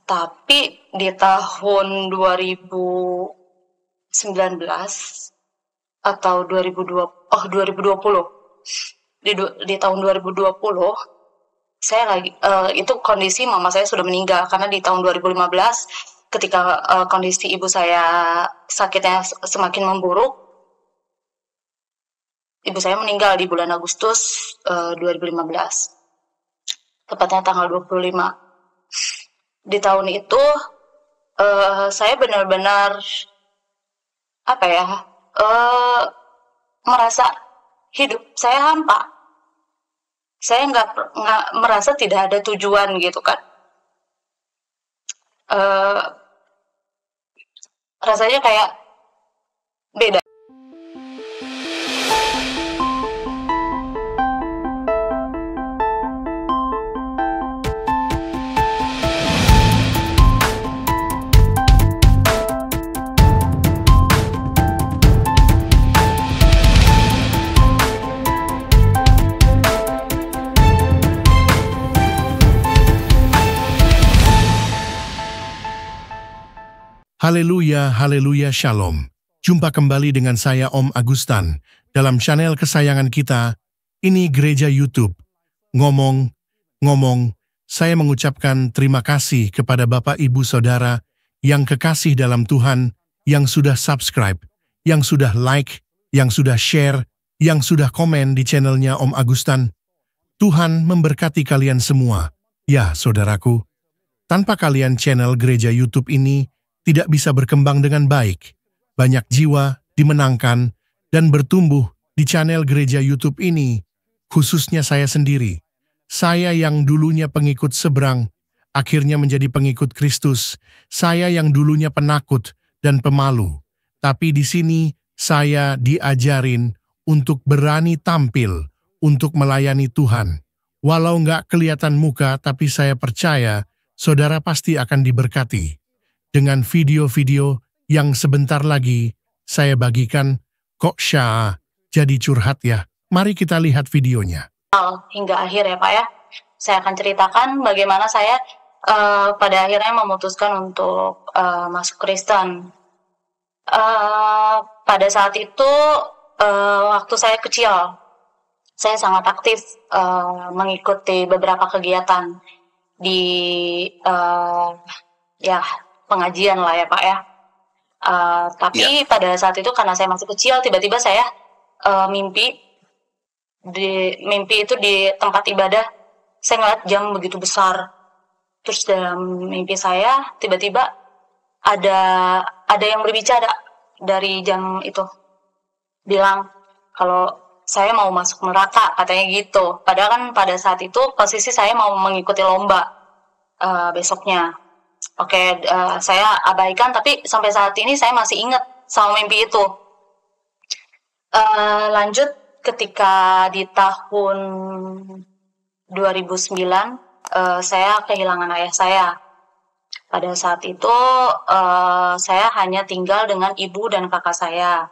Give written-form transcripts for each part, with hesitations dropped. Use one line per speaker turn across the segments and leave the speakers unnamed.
Tapi di tahun 2019 atau 2020 di tahun 2020 saya lagi itu kondisi mama saya sudah meninggal karena di tahun 2015 ketika kondisi ibu saya sakitnya semakin memburuk, ibu saya meninggal di bulan Agustus 2015, tepatnya tanggal 25. Di tahun itu saya benar-benar merasa hidup saya hampa. Saya nggak merasa tidak ada tujuan gitu kan. Rasanya kayak beda.
Haleluya, haleluya, shalom. Jumpa kembali dengan saya Om Agustan dalam channel kesayangan kita, ini Gereja YouTube. Ngomong, saya mengucapkan terima kasih kepada Bapak Ibu Saudara yang kekasih dalam Tuhan, yang sudah subscribe, yang sudah like, yang sudah share, yang sudah komen di channelnya Om Agustan. Tuhan memberkati kalian semua. Ya, saudaraku, tanpa kalian channel Gereja YouTube ini tidak bisa berkembang dengan baik. Banyak jiwa dimenangkan dan bertumbuh di channel Gereja YouTube ini, khususnya saya sendiri. Saya yang dulunya pengikut seberang, akhirnya menjadi pengikut Kristus. Saya yang dulunya penakut dan pemalu. Tapi di sini saya diajarin untuk berani tampil, untuk melayani Tuhan. Walau nggak kelihatan muka, tapi saya percaya saudara pasti akan diberkati dengan video-video yang sebentar lagi saya bagikan. Kok Syah jadi curhat ya? Mari kita lihat videonya.
Hingga akhir ya Pak ya. Saya akan ceritakan bagaimana saya pada akhirnya memutuskan untuk masuk Kristen. Pada saat itu waktu saya kecil, saya sangat aktif mengikuti beberapa kegiatan di pengajian lah ya Pak ya. Tapi pada saat itu karena saya masih kecil, tiba-tiba saya mimpi itu di tempat ibadah. Saya ngeliat jam begitu besar. Terus dalam mimpi saya tiba-tiba ada yang berbicara dari jam itu, bilang kalau saya mau masuk neraka, katanya gitu. Padahal kan pada saat itu posisi saya mau mengikuti lomba besoknya. Oke, saya abaikan, tapi sampai saat ini saya masih ingat sama mimpi itu. Lanjut, ketika di tahun 2009, saya kehilangan ayah saya. Pada saat itu, saya hanya tinggal dengan ibu dan kakak saya.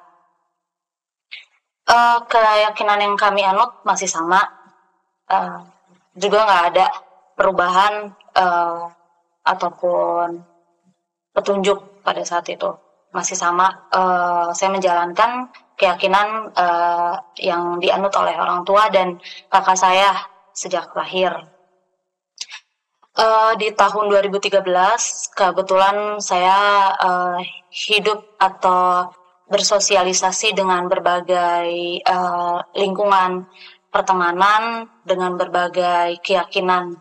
Keyakinan yang kami anut masih sama, juga nggak ada perubahan ataupun petunjuk pada saat itu, masih sama. Saya menjalankan keyakinan yang dianut oleh orang tua dan kakak saya sejak lahir. Di tahun 2013 kebetulan saya hidup atau bersosialisasi dengan berbagai lingkungan pertemanan dengan berbagai keyakinan.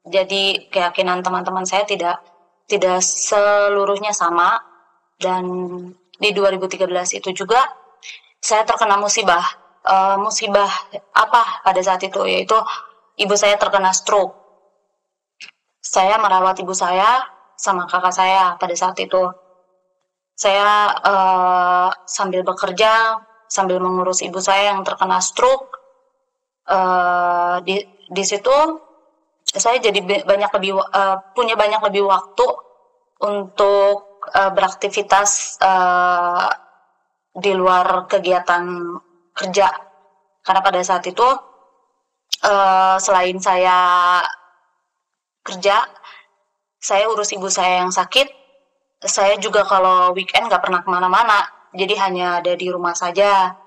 Jadi keyakinan teman-teman saya tidak seluruhnya sama. Dan di 2013 itu juga saya terkena musibah. Musibah apa pada saat itu? Yaitu ibu saya terkena stroke. Saya merawat ibu saya sama kakak saya pada saat itu. Saya sambil bekerja, sambil mengurus ibu saya yang terkena stroke. Di situ saya jadi punya banyak lebih waktu untuk beraktivitas di luar kegiatan kerja. Karena pada saat itu selain saya kerja, saya urus ibu saya yang sakit. Saya juga kalau weekend nggak pernah kemana-mana, jadi hanya ada di rumah saja.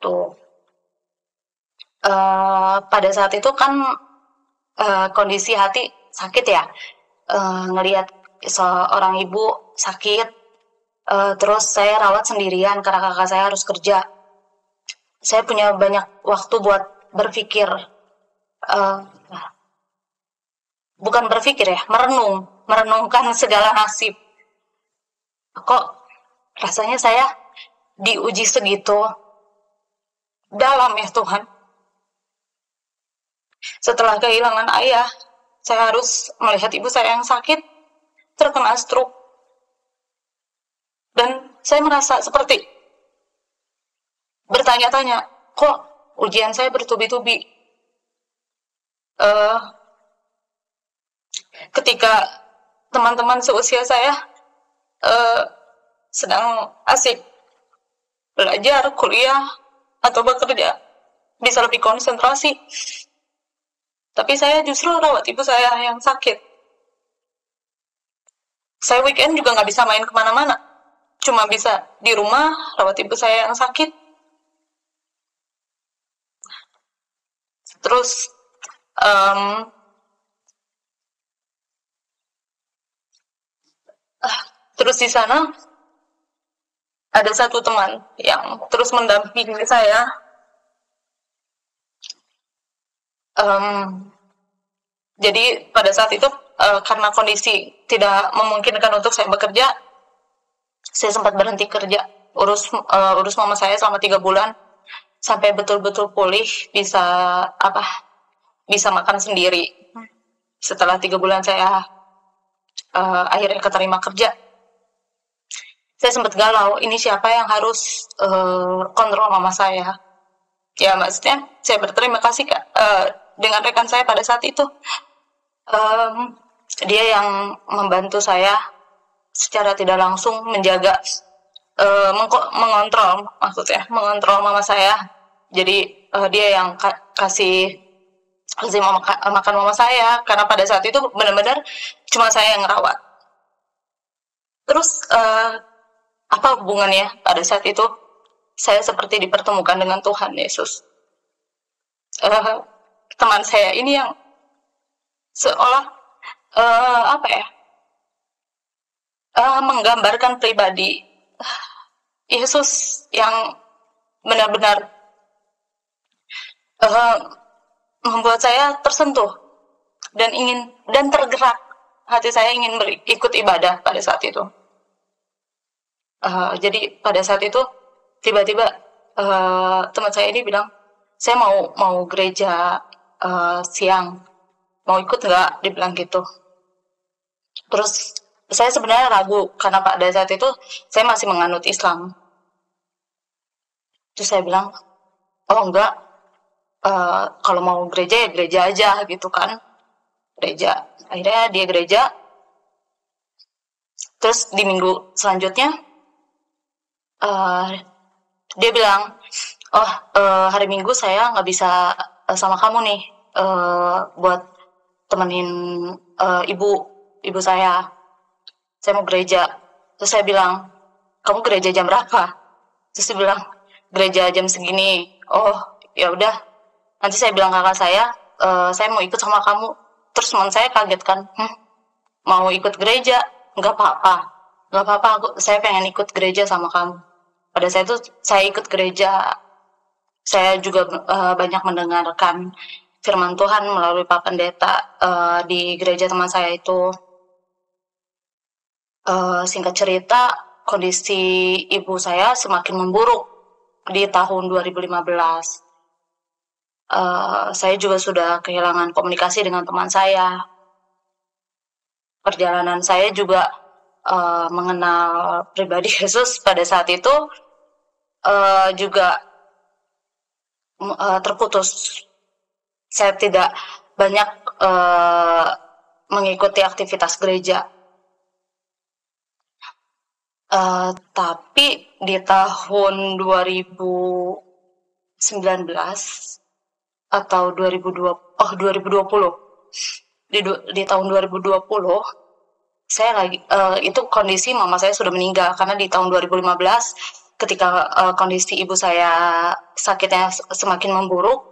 Tuh. Pada saat itu kan kondisi hati sakit ya, ngelihat seorang ibu sakit, terus saya rawat sendirian karena kakak saya harus kerja. Saya punya banyak waktu buat berpikir, bukan berpikir ya, merenungkan segala nasib. Kok rasanya saya diuji segitu dalam ya Tuhan. Setelah kehilangan ayah, saya harus melihat ibu saya yang sakit, terkena stroke. Dan saya merasa seperti bertanya-tanya, kok ujian saya bertubi-tubi? Ketika teman-teman seusia saya sedang asik belajar, kuliah, atau bekerja, bisa lebih konsentrasi. Tapi saya justru rawat ibu saya yang sakit. Saya weekend juga nggak bisa main kemana-mana. Cuma bisa di rumah, rawat ibu saya yang sakit. Terus di sana ada satu teman yang terus mendampingi saya. Jadi pada saat itu karena kondisi tidak memungkinkan untuk saya bekerja, saya sempat berhenti kerja, urus mama saya selama 3 bulan sampai betul-betul pulih, bisa makan sendiri. Setelah 3 bulan saya akhirnya keterima kerja. Saya sempat galau, ini siapa yang harus kontrol mama saya? Ya maksudnya saya berterima kasih dengan rekan saya pada saat itu. Dia yang membantu saya secara tidak langsung menjaga, mengontrol mama saya. Jadi dia yang kasih makan mama saya, karena pada saat itu benar-benar cuma saya yang ngerawat. Terus apa hubungannya pada saat itu saya seperti dipertemukan dengan Tuhan Yesus. Teman saya ini yang seolah menggambarkan pribadi Yesus yang benar-benar membuat saya tersentuh dan tergerak. Hati saya ingin ikut ibadah pada saat itu. Jadi pada saat itu tiba-tiba teman saya ini bilang, saya mau gereja siang, mau ikut nggak? Dibilang gitu. Terus saya sebenarnya ragu karena pada saat itu saya masih menganut Islam. Terus saya bilang, oh enggak, kalau mau gereja ya gereja aja gitu kan, gereja. Akhirnya dia gereja. Terus di minggu selanjutnya dia bilang, oh hari Minggu saya nggak bisa sama kamu nih, buat temenin ibu saya mau gereja. Terus saya bilang, kamu gereja jam berapa? Terus dia bilang, gereja jam segini. Oh ya udah, nanti saya bilang kakak saya mau ikut sama kamu. Terus teman saya kaget kan, mau ikut gereja? Nggak apa-apa, saya pengen ikut gereja sama kamu. Pada saat itu saya ikut gereja. Saya juga banyak mendengarkan firman Tuhan melalui Pak Pendeta di gereja teman saya itu. Singkat cerita, kondisi ibu saya semakin memburuk di tahun 2015. Saya juga sudah kehilangan komunikasi dengan teman saya. Perjalanan saya juga mengenal pribadi Yesus pada saat itu juga terputus. Saya tidak banyak mengikuti aktivitas gereja. Tapi di tahun 2019 atau 2020, di tahun 2020 itu kondisi mama saya sudah meninggal, karena di tahun 2015 ketika kondisi ibu saya sakitnya semakin memburuk,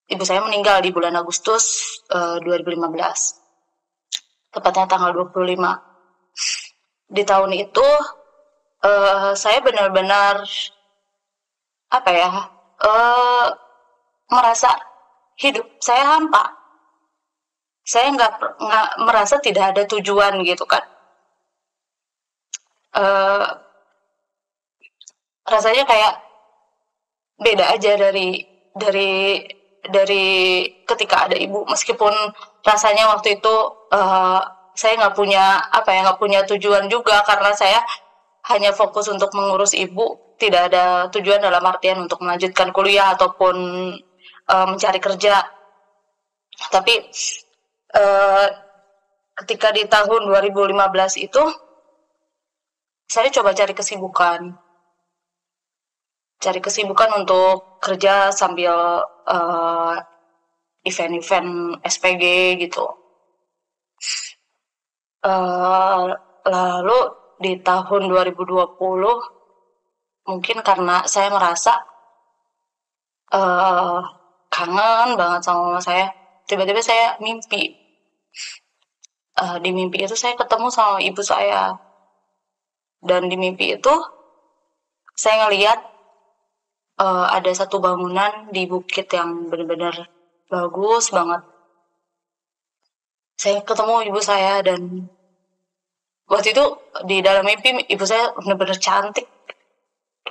ibu saya meninggal di bulan Agustus 2015, tepatnya tanggal 25. Di tahun itu saya benar-benar merasa hidup saya hampa. Saya nggak merasa tidak ada tujuan gitu kan. Rasanya kayak beda aja dari ketika ada ibu, meskipun rasanya waktu itu saya nggak punya tujuan juga, karena saya hanya fokus untuk mengurus ibu, tidak ada tujuan dalam artian untuk melanjutkan kuliah ataupun mencari kerja. Tapi ketika di tahun 2015 itu saya coba cari kesibukan untuk kerja sambil event-event SPG gitu. Lalu di tahun 2020 mungkin karena saya merasa kangen banget sama mama saya, tiba-tiba saya mimpi. Di mimpi itu saya ketemu sama ibu saya, dan di mimpi itu saya ngelihat ada satu bangunan di bukit yang benar-benar bagus banget. Saya ketemu ibu saya, dan waktu itu di dalam mimpi ibu saya benar-benar cantik,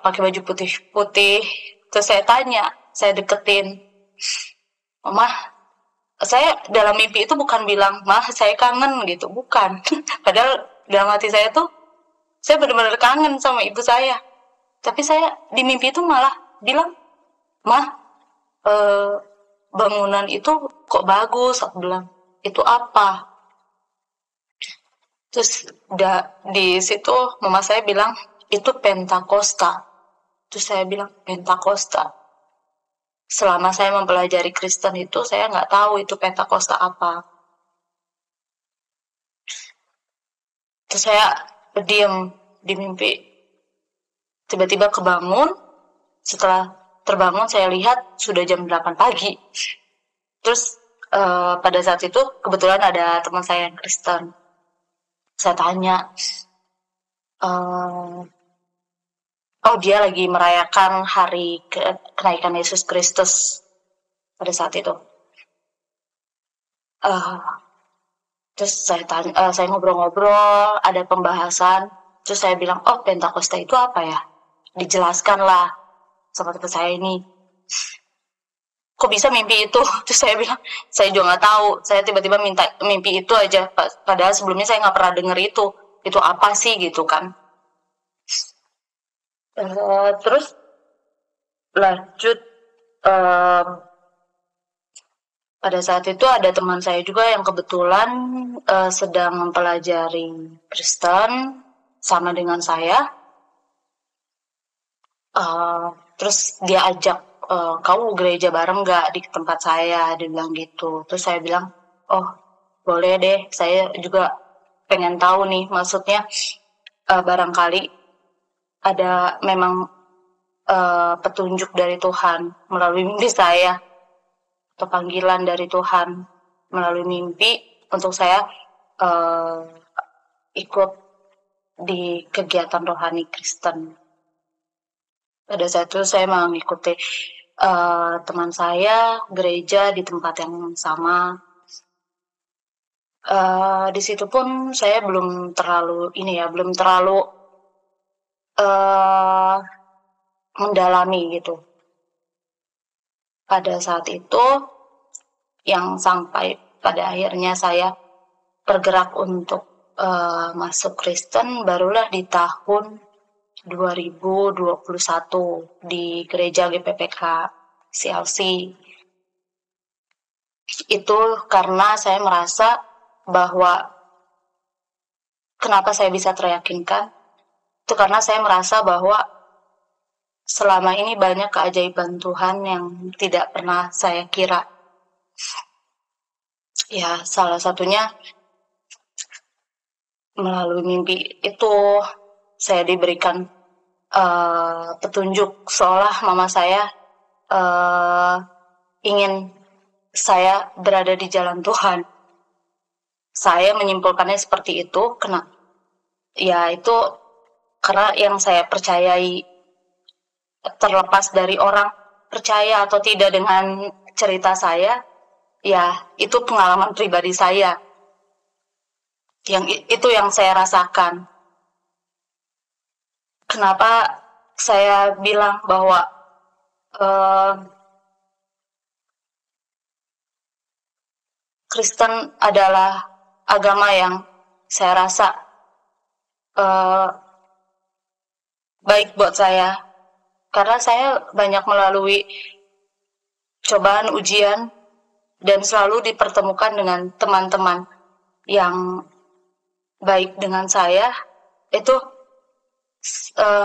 pakai baju putih-putih. Terus saya deketin, "Mama," saya dalam mimpi itu bukan bilang, "Mah, saya kangen," gitu, bukan. Padahal dalam hati saya tuh, saya benar-benar kangen sama ibu saya. Tapi saya di mimpi itu malah bilang, "Mah, bangunan itu kok bagus?" Aku bilang, "Itu apa?" Terus di situ mama saya bilang, "Itu Pentakosta." Terus saya bilang, "Pentakosta?" Selama saya mempelajari Kristen itu, saya nggak tahu itu Pentakosta apa. Terus saya diam di mimpi. Tiba-tiba kebangun. Setelah terbangun, saya lihat sudah jam 8 pagi. Terus pada saat itu kebetulan ada teman saya yang Kristen. Saya tanya, dia lagi merayakan hari kenaikan Yesus Kristus pada saat itu. Terus saya ngobrol-ngobrol, ada pembahasan. Terus saya bilang, "Oh, Pentakosta itu apa ya?" Dijelaskan lah sama teman saya ini. "Kok bisa mimpi itu?" Terus saya bilang, "Saya juga nggak tahu. Saya tiba-tiba minta mimpi itu aja. Padahal sebelumnya saya nggak pernah dengar itu. Itu apa sih gitu kan?" Terus lanjut, pada saat itu ada teman saya juga yang kebetulan sedang mempelajari Kristen sama dengan saya. Terus dia ajak, "Kamu gereja bareng nggak di tempat saya?" Dia bilang gitu. Terus saya bilang, "Oh, boleh deh. Saya juga pengen tahu nih, maksudnya barangkali ada memang petunjuk dari Tuhan melalui mimpi saya, atau panggilan dari Tuhan melalui mimpi untuk saya ikut di kegiatan rohani Kristen." Pada saat itu saya mengikuti teman saya gereja di tempat yang sama. Di situ pun saya belum terlalu mendalami gitu. Pada saat itu yang sampai pada akhirnya saya bergerak untuk masuk Kristen barulah di tahun 2021 di gereja GPPK CLC. Itu karena saya merasa bahwa kenapa saya bisa teryakinkan, itu karena saya merasa bahwa selama ini banyak keajaiban Tuhan yang tidak pernah saya kira. Ya, salah satunya melalui mimpi itu saya diberikan petunjuk seolah mama saya ingin saya berada di jalan Tuhan. Saya menyimpulkannya seperti itu, ya itu karena yang saya percayai, terlepas dari orang percaya atau tidak dengan cerita saya, ya itu pengalaman pribadi saya. Itu yang saya rasakan. Kenapa saya bilang bahwa Kristen adalah agama yang saya rasa baik buat saya, karena saya banyak melalui cobaan, ujian, dan selalu dipertemukan dengan teman-teman yang baik dengan saya, itu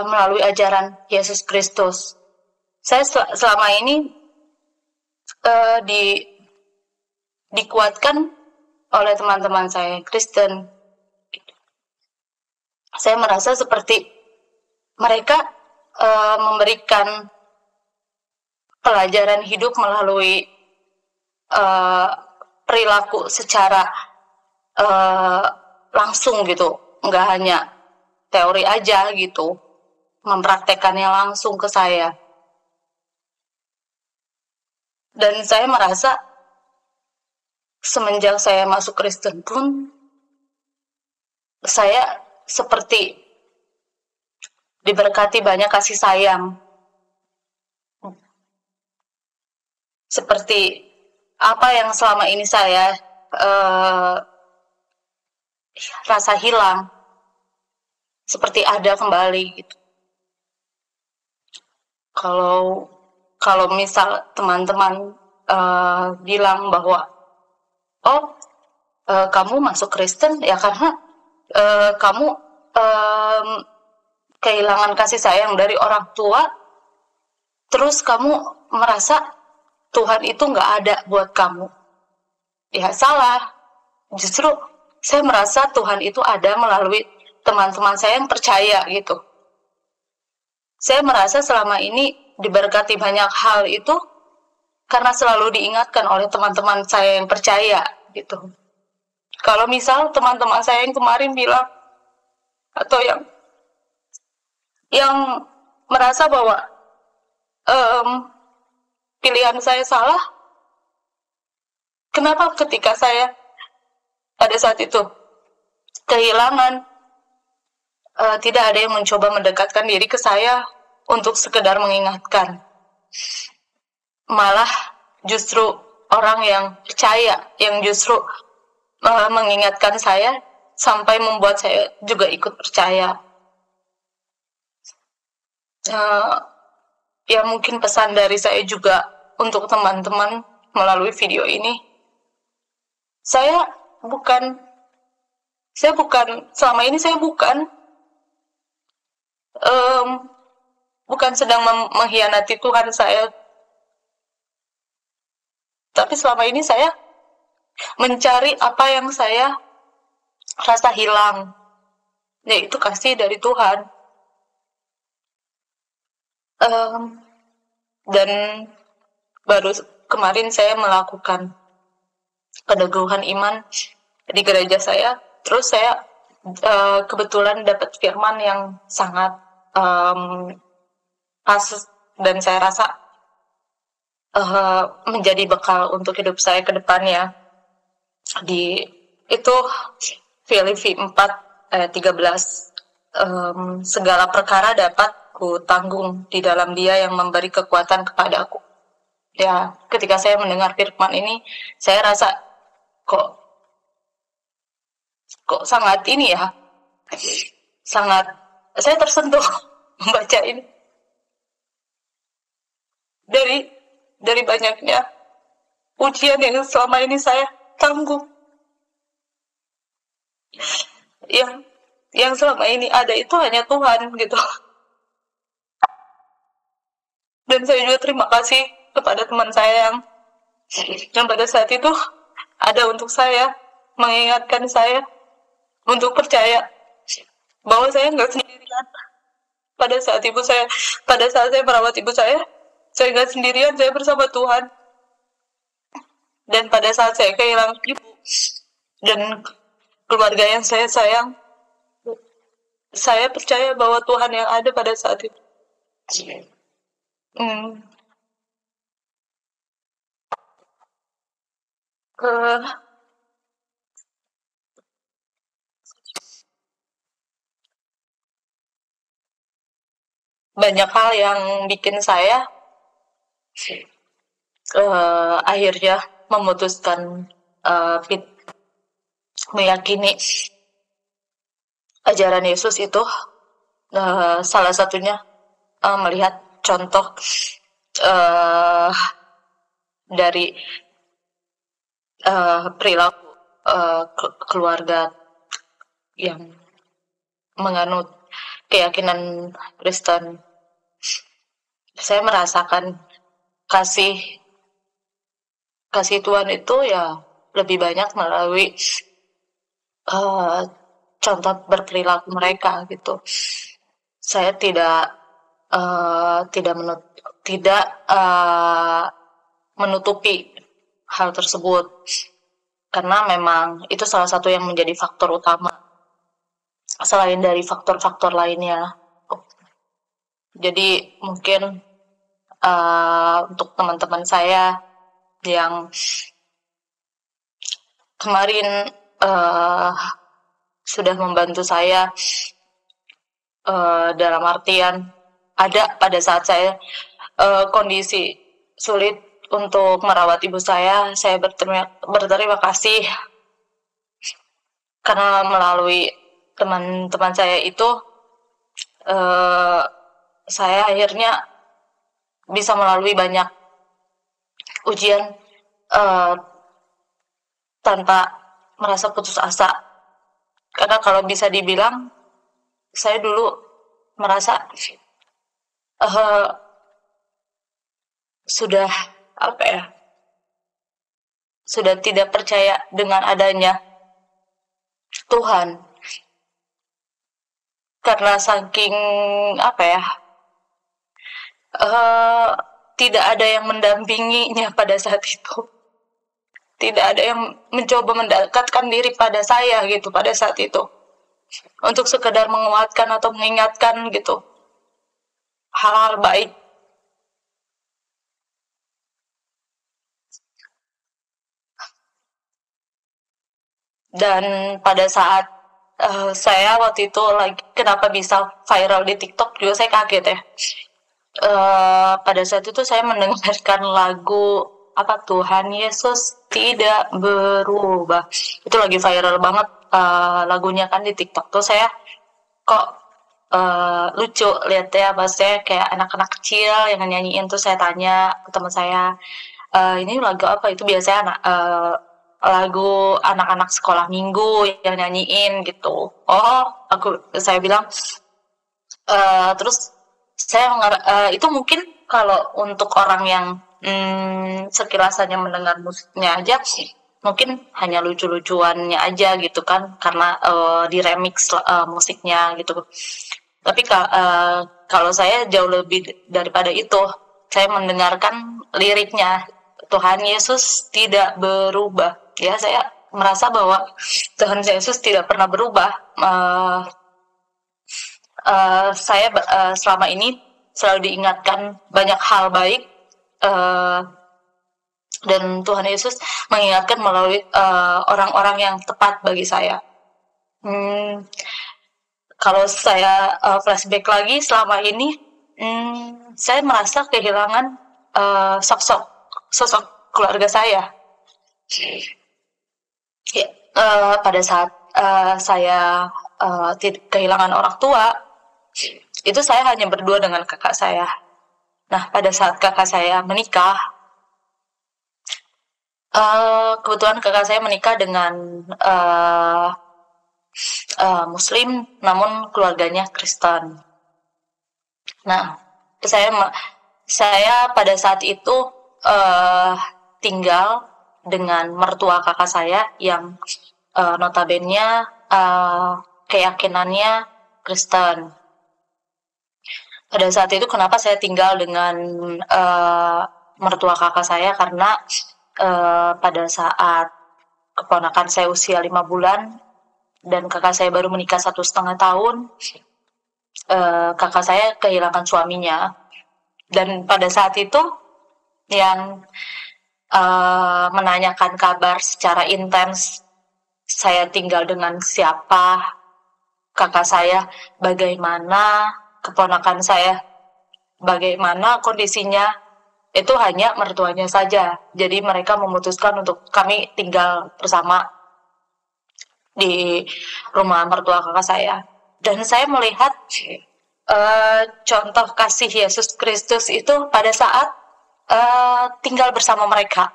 melalui ajaran Yesus Kristus. Saya selama ini dikuatkan oleh teman-teman saya Kristen. Saya merasa seperti mereka memberikan pelajaran hidup melalui perilaku secara langsung gitu, nggak hanya teori aja gitu, mempraktekannya langsung ke saya. Dan saya merasa semenjak saya masuk Kristen pun, saya seperti diberkati banyak kasih sayang. Seperti apa yang selama ini saya rasa hilang, seperti ada kembali gitu. Kalau misal teman-teman bilang bahwa kamu masuk Kristen ya karena kamu kehilangan kasih sayang dari orang tua, terus kamu merasa Tuhan itu nggak ada buat kamu. Ya salah. Justru saya merasa Tuhan itu ada melalui teman-teman saya yang percaya gitu. Saya merasa selama ini diberkati banyak hal itu karena selalu diingatkan oleh teman-teman saya yang percaya gitu. Kalau misal teman-teman saya yang kemarin bilang, atau yang merasa bahwa pilihan saya salah, kenapa ketika saya pada saat itu kehilangan, tidak ada yang mencoba mendekatkan diri ke saya untuk sekedar mengingatkan. Malah justru orang yang percaya yang justru mengingatkan saya sampai membuat saya juga ikut percaya. Ya mungkin pesan dari saya juga untuk teman-teman melalui video ini, saya bukan selama ini saya bukan sedang mengkhianati Tuhan saya, tapi selama ini saya mencari apa yang saya rasa hilang, yaitu kasih dari Tuhan. Dan baru kemarin saya melakukan peneguhan iman di gereja saya, terus saya kebetulan dapat firman yang sangat pas dan saya rasa menjadi bekal untuk hidup saya ke depannya. Itu Filipi 4 ayat 13, segala perkara dapat ku tanggung di dalam Dia yang memberi kekuatan kepadaku. Ya, ketika saya mendengar firman ini, saya rasa kok sangat ini ya, sangat saya tersentuh membaca ini. Dari banyaknya ujian yang selama ini saya tanggung, yang selama ini ada itu hanya Tuhan gitu. Dan saya juga terima kasih kepada teman saya yang pada saat itu ada untuk saya, mengingatkan saya, untuk percaya bahwa saya nggak sendirian. Pada saat saya merawat ibu saya nggak sendirian, saya bersama Tuhan. Dan pada saat saya kehilangan ibu dan keluarga yang saya sayang, saya percaya bahwa Tuhan yang ada pada saat itu. Banyak hal yang bikin saya akhirnya memutuskan meyakini ajaran Yesus itu. Salah satunya melihat contoh dari perilaku keluarga yang menganut keyakinan Kristen. Saya merasakan kasih Tuhan itu ya lebih banyak melalui contoh berperilaku mereka gitu. Saya tidak menutupi hal tersebut, karena memang itu salah satu yang menjadi faktor utama selain dari faktor-faktor lainnya. Jadi mungkin untuk teman-teman saya yang kemarin sudah membantu saya dalam artian ada pada saat saya kondisi sulit untuk merawat ibu saya berterima kasih karena melalui teman-teman saya itu saya akhirnya bisa melalui banyak ujian tanpa merasa putus asa. Karena kalau bisa dibilang, saya dulu merasa sudah tidak percaya dengan adanya Tuhan, karena saking tidak ada yang mendampinginya pada saat itu, tidak ada yang mencoba mendekatkan diri pada saya gitu pada saat itu, untuk sekedar menguatkan atau mengingatkan gitu hal-hal baik. Dan pada saat saya waktu itu lagi, kenapa bisa viral di TikTok juga saya kaget ya. Pada saat itu saya mendengarkan lagu Tuhan Yesus tidak berubah. Itu lagi viral banget lagunya kan di TikTok tuh. Saya kok lucu lihat ya, maksudnya kayak anak-anak kecil yang nyanyiin tuh. Saya tanya ke teman saya, ini lagu apa? Itu biasanya lagu anak-anak sekolah minggu yang nyanyiin gitu. Saya bilang, terus saya itu mungkin kalau untuk orang yang sekilas hanya mendengar musiknya aja, mungkin hanya lucu-lucuannya aja gitu kan, karena di remix musiknya gitu. Tapi kalau saya jauh lebih daripada itu, saya mendengarkan liriknya, Tuhan Yesus tidak berubah. Ya, saya merasa bahwa Tuhan Yesus tidak pernah berubah. Saya selama ini selalu diingatkan banyak hal baik, dan Tuhan Yesus mengingatkan melalui orang-orang yang tepat bagi saya. Kalau saya flashback lagi selama ini, saya merasa kehilangan sosok keluarga saya. Ya, pada saat saya kehilangan orang tua, itu saya hanya berdua dengan kakak saya. Nah, pada saat kakak saya menikah, kebetulan kakak saya menikah dengan Muslim, namun keluarganya Kristen. Nah, saya pada saat itu tinggal dengan mertua kakak saya yang notabene keyakinannya Kristen. Pada saat itu kenapa saya tinggal dengan mertua kakak saya, karena pada saat keponakan saya usia 5 bulan dan kakak saya baru menikah 1,5 tahun, kakak saya kehilangan suaminya. Dan pada saat itu yang menanyakan kabar secara intens, saya tinggal dengan siapa, kakak saya bagaimana, keponakan saya bagaimana kondisinya, itu hanya mertuanya saja. Jadi mereka memutuskan untuk kami tinggal bersama di rumah mertua kakak saya. Dan saya melihat contoh kasih Yesus Kristus itu pada saat tinggal bersama mereka.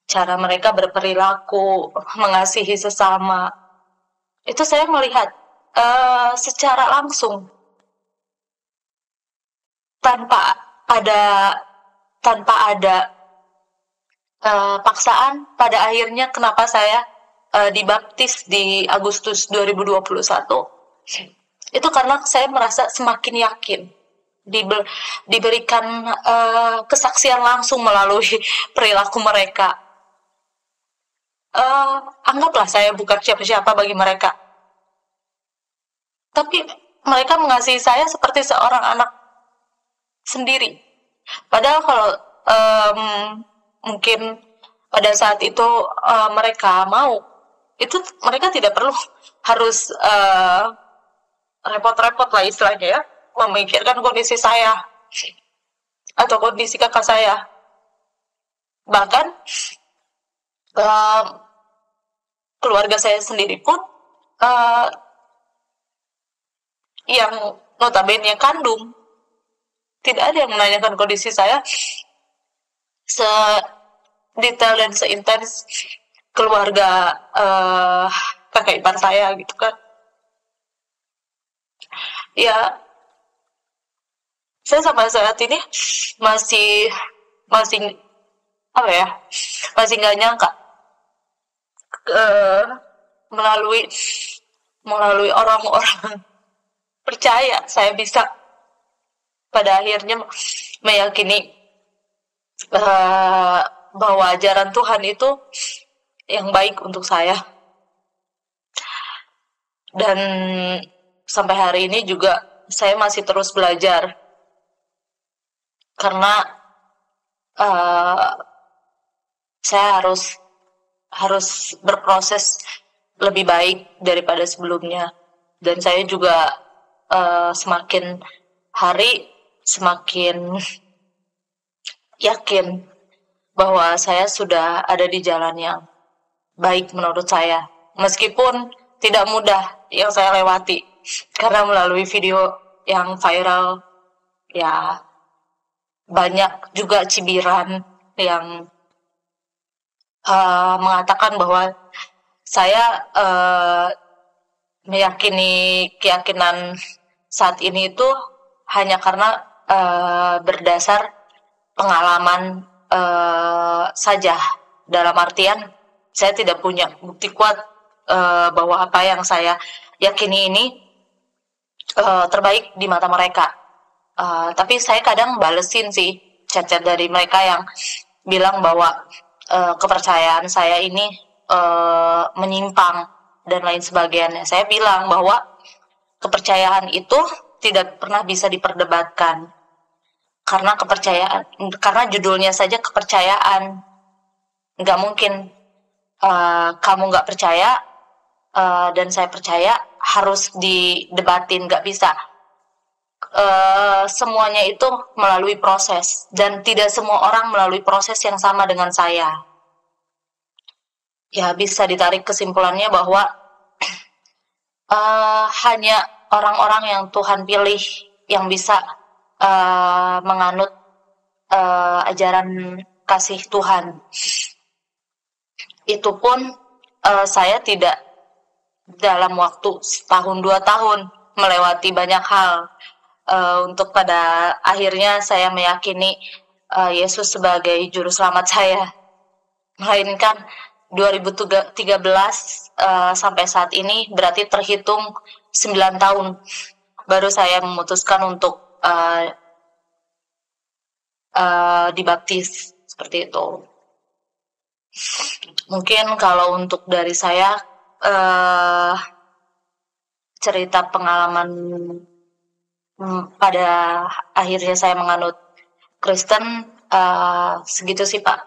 Cara mereka berperilaku, mengasihi sesama, itu saya melihat secara langsung, tanpa ada paksaan. Pada akhirnya kenapa saya dibaptis di Agustus 2021, itu karena saya merasa semakin yakin, diberikan kesaksian langsung melalui perilaku mereka. Anggaplah saya bukan siapa-siapa bagi mereka, tapi mereka mengasihi saya seperti seorang anak sendiri. Padahal kalau mungkin pada saat itu mereka mau, itu mereka tidak perlu harus repot-repot lah istilahnya ya, memikirkan kondisi saya atau kondisi kakak saya. Bahkan keluarga saya sendiri pun yang notabene kandung, tidak ada yang menanyakan kondisi saya sedetail dan seintens keluarga kakak ipar saya gitu kan. Ya, saya sampai saat ini masih apa ya, masih nggak nyangka melalui orang-orang percaya saya bisa pada akhirnya meyakini bahwa ajaran Tuhan itu yang baik untuk saya. Dan sampai hari ini juga saya masih terus belajar, karena saya harus berproses lebih baik daripada sebelumnya. Dan saya juga semakin hari semakin yakin bahwa saya sudah ada di jalan yang baik menurut saya, meskipun tidak mudah yang saya lewati, karena melalui video yang viral ya banyak juga cibiran yang mengatakan bahwa saya meyakini keyakinan saat ini itu hanya karena berdasar pengalaman saja. Dalam artian saya tidak punya bukti kuat bahwa apa yang saya yakini ini terbaik di mata mereka. Tapi saya kadang balesin sih chat-chat dari mereka yang bilang bahwa kepercayaan saya ini menyimpang dan lain sebagainya. Saya bilang bahwa kepercayaan itu tidak pernah bisa diperdebatkan, karena judulnya saja kepercayaan. Nggak mungkin kamu nggak percaya dan saya percaya harus didebatin, nggak bisa. Semuanya itu melalui proses, dan tidak semua orang melalui proses yang sama dengan saya. Ya, bisa ditarik kesimpulannya bahwa hanya orang-orang yang Tuhan pilih yang bisa menganut ajaran kasih Tuhan. Itu pun saya tidak dalam waktu 1-2 tahun melewati banyak hal untuk pada akhirnya saya meyakini Yesus sebagai juru selamat saya, melainkan 2013 sampai saat ini berarti terhitung 9 tahun baru saya memutuskan untuk dibaptis seperti itu. Mungkin kalau untuk dari saya cerita pengalaman pada akhirnya saya menganut Kristen segitu sih Pak.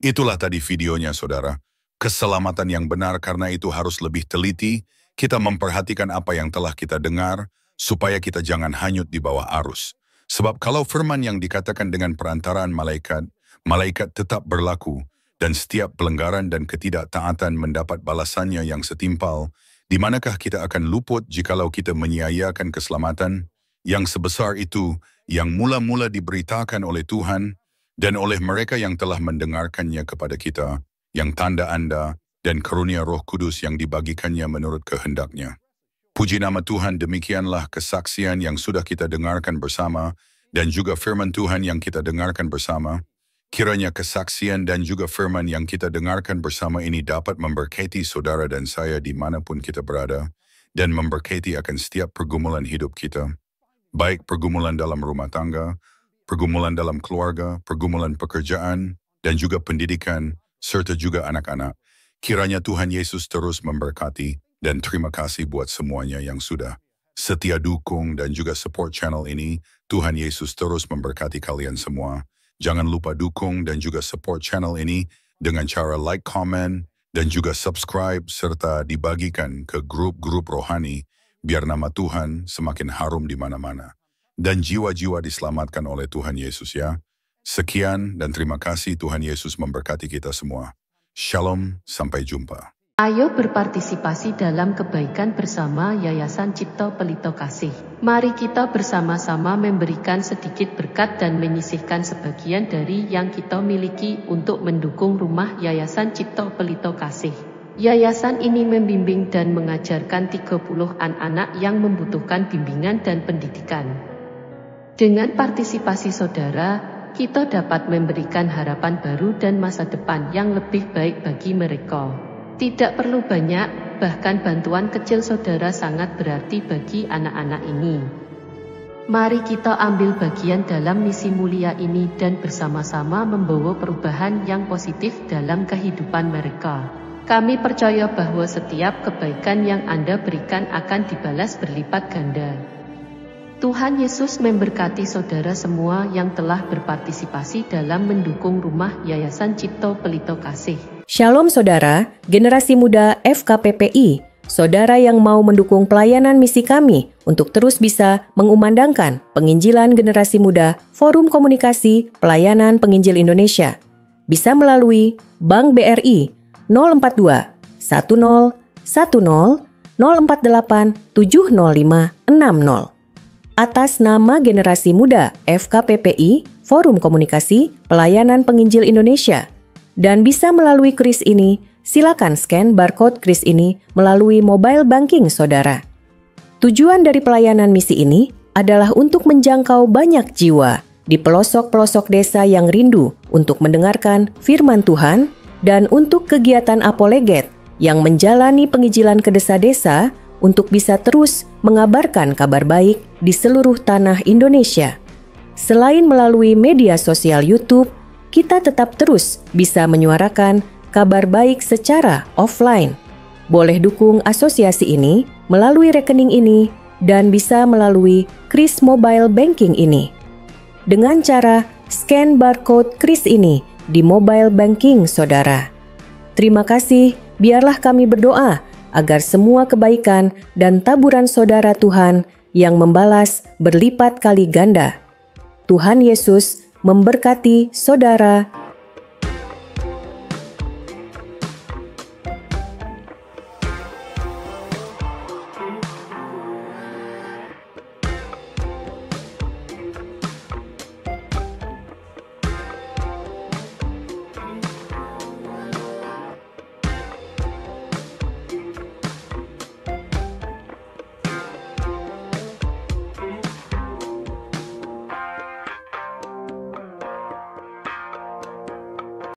Itulah tadi videonya saudara. Keselamatan yang benar karena itu harus lebih teliti, kita memperhatikan apa yang telah kita dengar, supaya kita jangan hanyut di bawah arus. Sebab kalau firman yang dikatakan dengan perantaraan malaikat, malaikat tetap berlaku, dan setiap pelanggaran dan ketidaktaatan mendapat balasannya yang setimpal, di manakah kita akan luput jikalau kita menyia-nyiakan keselamatan yang sebesar itu, yang mula-mula diberitakan oleh Tuhan, dan oleh mereka yang telah mendengarkannya kepada kita, yang tanda-anda dan karunia Roh Kudus yang dibagikannya menurut kehendaknya. Puji nama Tuhan, demikianlah kesaksian yang sudah kita dengarkan bersama, dan juga firman Tuhan yang kita dengarkan bersama. Kiranya kesaksian dan juga firman yang kita dengarkan bersama ini dapat memberkati saudara dan saya dimanapun kita berada, dan memberkati akan setiap pergumulan hidup kita, baik pergumulan dalam rumah tangga, pergumulan dalam keluarga, pergumulan pekerjaan, dan juga pendidikan, serta juga anak-anak. Kiranya Tuhan Yesus terus memberkati, dan terima kasih buat semuanya yang sudah setia dukung dan juga support channel ini. Tuhan Yesus terus memberkati kalian semua. Jangan lupa dukung dan juga support channel ini dengan cara like, comment, dan juga subscribe, serta dibagikan ke grup-grup rohani, biar nama Tuhan semakin harum di mana-mana. Dan jiwa-jiwa diselamatkan oleh Tuhan Yesus ya. Sekian dan terima kasih, Tuhan Yesus memberkati kita semua. Shalom, sampai jumpa.
Ayo berpartisipasi dalam kebaikan bersama Yayasan Cipto Pelito Kasih. Mari kita bersama-sama memberikan sedikit berkat dan menyisihkan sebagian dari yang kita miliki untuk mendukung rumah Yayasan Cipto Pelito Kasih. Yayasan ini membimbing dan mengajarkan 30-an anak yang membutuhkan bimbingan dan pendidikan. Dengan partisipasi saudara, kita dapat memberikan harapan baru dan masa depan yang lebih baik bagi mereka. Tidak perlu banyak, bahkan bantuan kecil saudara sangat berarti bagi anak-anak ini. Mari kita ambil bagian dalam misi mulia ini dan bersama-sama membawa perubahan yang positif dalam kehidupan mereka. Kami percaya bahwa setiap kebaikan yang Anda berikan akan dibalas berlipat ganda. Tuhan Yesus memberkati saudara semua yang telah berpartisipasi dalam mendukung rumah Yayasan Cipto Pelito Kasih.
Shalom saudara, generasi muda FKPPI, saudara yang mau mendukung pelayanan misi kami untuk terus bisa mengumandangkan penginjilan generasi muda Forum Komunikasi Pelayanan Penginjil Indonesia. Bisa melalui Bank BRI 042 10 10 048 705 60. Atas nama generasi muda FKPPI, Forum Komunikasi Pelayanan Penginjil Indonesia. Dan bisa melalui kris ini, silakan scan barcode kris ini melalui mobile banking saudara. Tujuan dari pelayanan misi ini adalah untuk menjangkau banyak jiwa di pelosok-pelosok desa yang rindu untuk mendengarkan firman Tuhan dan untuk kegiatan apoleget yang menjalani penginjilan ke desa-desa untuk bisa terus mengabarkan kabar baik di seluruh tanah Indonesia. Selain melalui media sosial YouTube, kita tetap terus bisa menyuarakan kabar baik secara offline. Boleh dukung asosiasi ini melalui rekening ini dan bisa melalui kris mobile banking ini. Dengan cara scan barcode kris ini di mobile banking saudara. Terima kasih, biarlah kami berdoa agar semua kebaikan dan taburan saudara Tuhan yang membalas berlipat kali ganda. Tuhan Yesus memberkati saudara